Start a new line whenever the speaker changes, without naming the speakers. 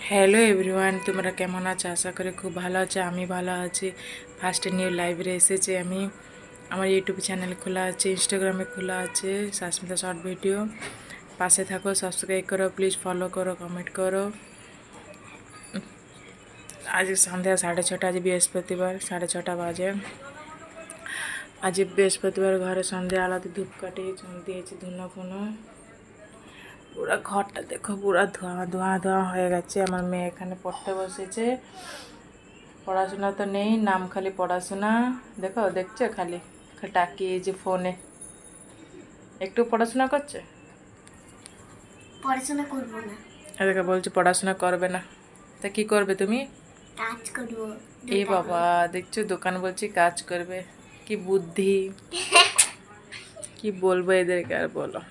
Hello everyone, তোমরা কেমন আছো? আশা করি খুব ভালো আছো। আমি ভালো আছি। ফার্স্টে নিউ লাইভে এসেছি আমি। আমার ইউটিউব চ্যানেল খোলা আছে, ইনস্টাগ্রামে খোলা আছে, সাস্মিতা শর্ট ভিডিও। পাশে থাকো, সাবস্ক্রাইব করো, প্লিজ ফলো করো, কমেন্ট করো। আজ সন্ধ্যা 6:30, আজ বৃহস্পতিবার, 6:30 বাজে। আজ বৃহস্পতিবার, ঘরে সন্ধ্যা আলাদা ধূপকাঠি দিয়েছি, ধুনো ফুনো। পুরা ঘরটা দেখো, পুরা ধোঁয়া ধোঁয়া ধোঁয়া হয়ে গেছে। আমার মেয়ে এখানে পড়তে বসেছে। পড়াশোনা তো নেই, নাম খালি পড়াশোনা। দেখো, দেখছো খালি তাকিয়ে যে ফোনে। একটু পড়াশোনা করছে?
পড়াশোনা করব না,
এদিকে বলছে পড়াশোনা করবে না। তা কি করবে তুমি?
কাজ করব।
এই বাবা, দেখছো, দোকান বলছি কাজ করবে। কি বুদ্ধি! কি বলবো এদেরকে আর, বলো।